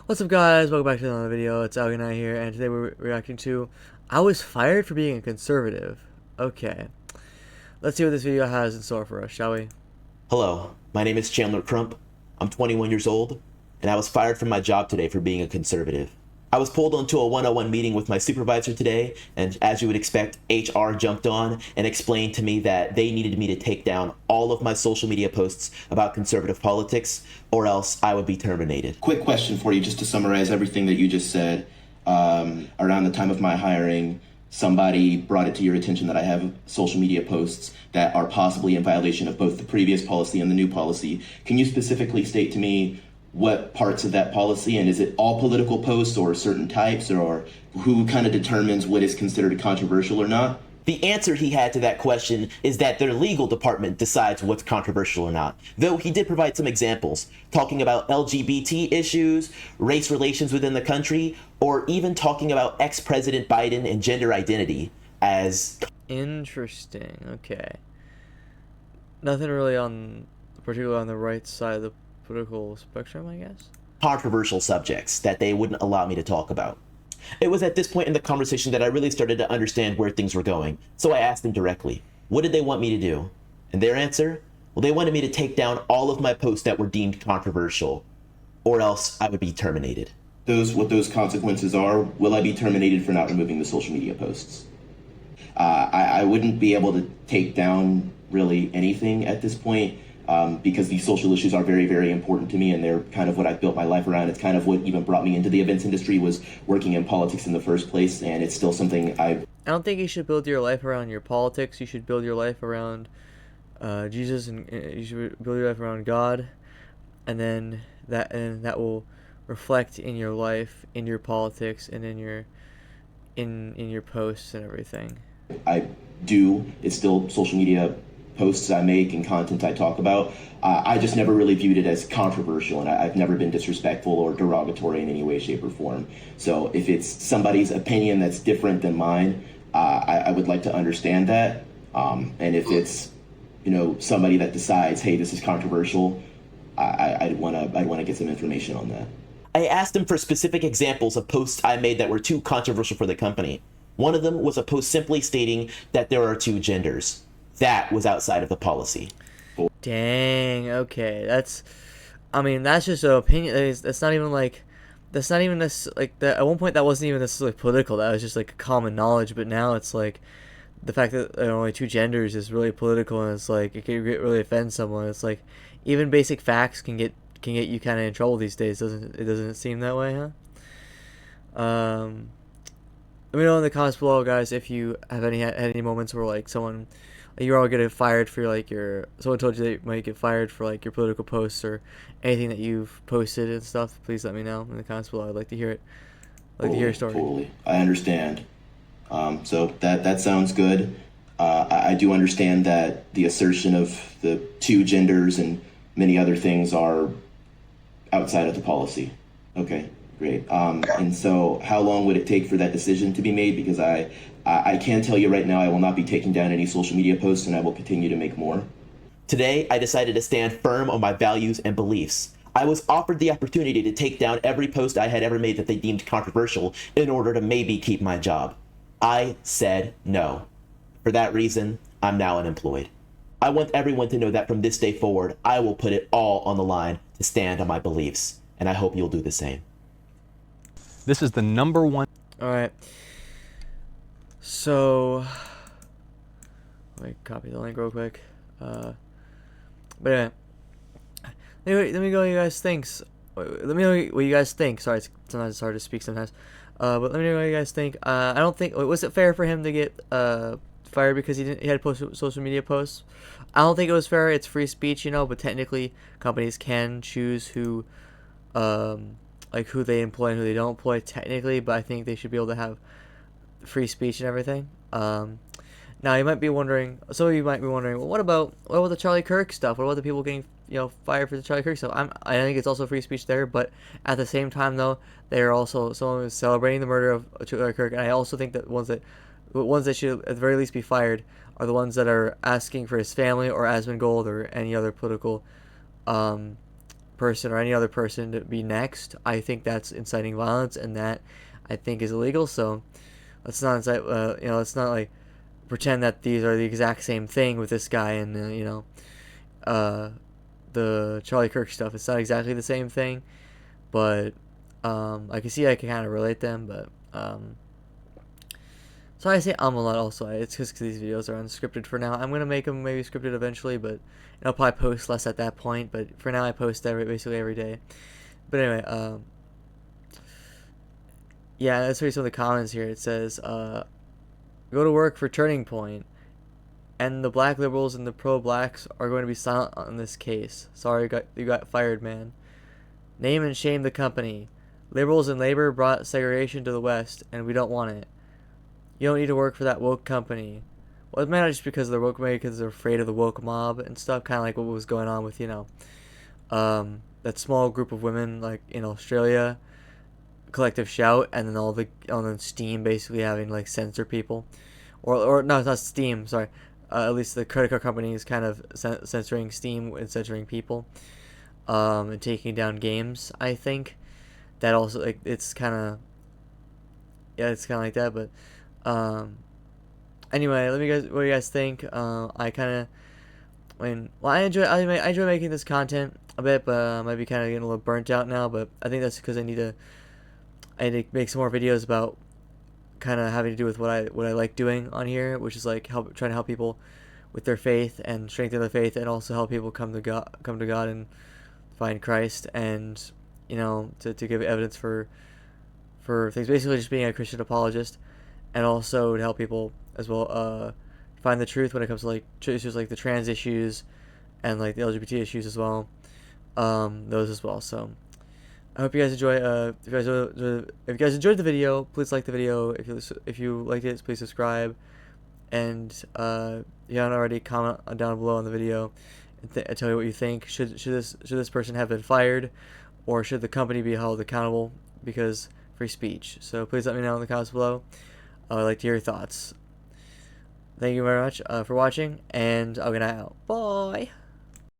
What's up, guys? Welcome back to another video. It's Alganai here, and today we're reacting to I was fired for being a conservative. Okay, let's see what this video has in store for us, shall we? Hello, my name is Chandler Crump. I'm 21 years old, and I was fired from my job today for being a conservative. I was pulled onto a one-on-one meeting with my supervisor today, and as you would expect, HR jumped on and explained to me that they needed me to take down all of my social media posts about conservative politics, or else I would be terminated. Quick question for you, just to summarize everything that you just said. Around the time of my hiring, somebody brought it to your attention that I have social media posts that are possibly in violation of both the previous policy and the new policy. Can you specifically state to me what parts of that policy, and is it all political posts or certain types, or who kind of determines what is considered controversial or not? The answer he had to that question is that their legal department decides what's controversial or not, though he did provide some examples, talking about LGBT issues, race relations within the country, or even talking about ex-President Biden and gender identity as Interesting. Okay. Nothing really particularly on the right side of the political spectrum, I guess. controversial subjects that they wouldn't allow me to talk about. It was at this point in the conversation that I really started to understand where things were going, so I asked them directly, what did they want me to do? And their answer? Well, they wanted me to take down all of my posts that were deemed controversial, or else I would be terminated. What those consequences are, will I be terminated for not removing the social media posts? I wouldn't be able to take down really anything at this point, because these social issues are very, very important to me, and they're kind of what I've built my life around. It's kind of what even brought me into the events industry, was working in politics in the first place, and it's still something I don't think you should build your life around your politics. You should build your life around Jesus, and you should build your life around God, and then that will reflect in your life, in your politics, and in your posts and everything. I do. It's still social media posts I make and content I talk about. I just never really viewed it as controversial, and I've never been disrespectful or derogatory in any way, shape, or form. So if it's somebody's opinion that's different than mine, I would like to understand that. And if it's, somebody that decides, hey, this is controversial, I'd want to get some information on that. I asked him for specific examples of posts I made that were too controversial for the company. One of them was a post simply stating that there are two genders. That was outside of the policy. Dang, okay. That's just an opinion. That's not even this, like, that at one point that wasn't even necessarily political. That was just like common knowledge, but now it's like the fact that there are only two genders is really political, and it's like it can really offend someone. It's like even basic facts can get you kind of in trouble these days. Doesn't seem that way, huh? Let me know in the comments below, guys, if you have had any moments where like you're all getting fired for someone told you that you might get fired for like your political posts or anything that you've posted and stuff. Please let me know in the comments below. I'd like to hear it. I'd like to hear your story. Totally, I understand. So that sounds good. I do understand that the assertion of the two genders and many other things are outside of the policy. Okay, great. And so how long would it take for that decision to be made? Because I can tell you right now, I will not be taking down any social media posts, and I will continue to make more. Today, I decided to stand firm on my values and beliefs. I was offered the opportunity to take down every post I had ever made that they deemed controversial in order to maybe keep my job. I said no. For that reason, I'm now unemployed. I want everyone to know that from this day forward, I will put it all on the line to stand on my beliefs, and I hope you'll do the same. This is the number one. All right. So, let me copy the link real quick. But yeah. Anyway, let me know what you guys think. Let me know what you guys think. Sorry, sometimes it's hard to speak sometimes. But let me know what you guys think. I don't think, was it fair for him to get fired because he had to post social media posts? I don't think it was fair. It's free speech, but technically companies can choose who they employ and who they don't employ technically, but I think they should be able to have free speech and everything. Now you might be wondering, well, what about the Charlie Kirk stuff? What about the people getting fired for the Charlie Kirk stuff? I think it's also free speech there, but at the same time though, they are also someone who's celebrating the murder of Charlie Kirk, and I also think that ones that should at the very least be fired are the ones that are asking for his family or Asmongold or any other political person or any other person to be next, I think that's inciting violence, and that I think is illegal. So let's not incite, let's not like pretend that these are the exact same thing with this guy and the Charlie Kirk stuff. It's not exactly the same thing, but I can kind of relate them, but so I say a lot also. It's just because these videos are unscripted for now. I'm gonna make them maybe scripted eventually, but I'll probably post less at that point. But for now, I post basically every day. But anyway, yeah, let's read some of the comments here. It says, go to work for Turning Point, and the black liberals and the pro-blacks are going to be silent on this case. Sorry, you got fired, man. Name and shame the company. Liberals and labor brought segregation to the West, and we don't want it. You don't need to work for that woke company. Well, it might not just because they're woke, maybe because they're afraid of the woke mob and stuff, kind of like what was going on with, that small group of women, like, in Australia, Collective Shout, and then on Steam basically having, like, censor people. Or no, it's not Steam, sorry. At least the credit card company is kind of censoring Steam and censoring people, and taking down games, I think. That also, like, it's kind of like that, but anyway, let me guys what do you guys think. I enjoy making this content a bit, but I might be kind of getting a little burnt out now. But I think that's because I need to make some more videos about kind of having to do with what I like doing on here, which is like trying to help people with their faith and strengthen their faith, and also help people come to God and find Christ, and to give evidence for things, basically just being a Christian apologist, and also to help people as well find the truth when it comes to like issues like the trans issues and like the LGBT issues as well, those as well. So I hope you guys enjoy. If you guys enjoyed the video, please like the video. If you liked it, please subscribe, and if you haven't already, comment down below on the video and tell me what you think. Should this person have been fired, or should the company be held accountable because free speech? So please let me know in the comments below. I would like to hear your thoughts. Thank you very much for watching, and I'll get out. Bye.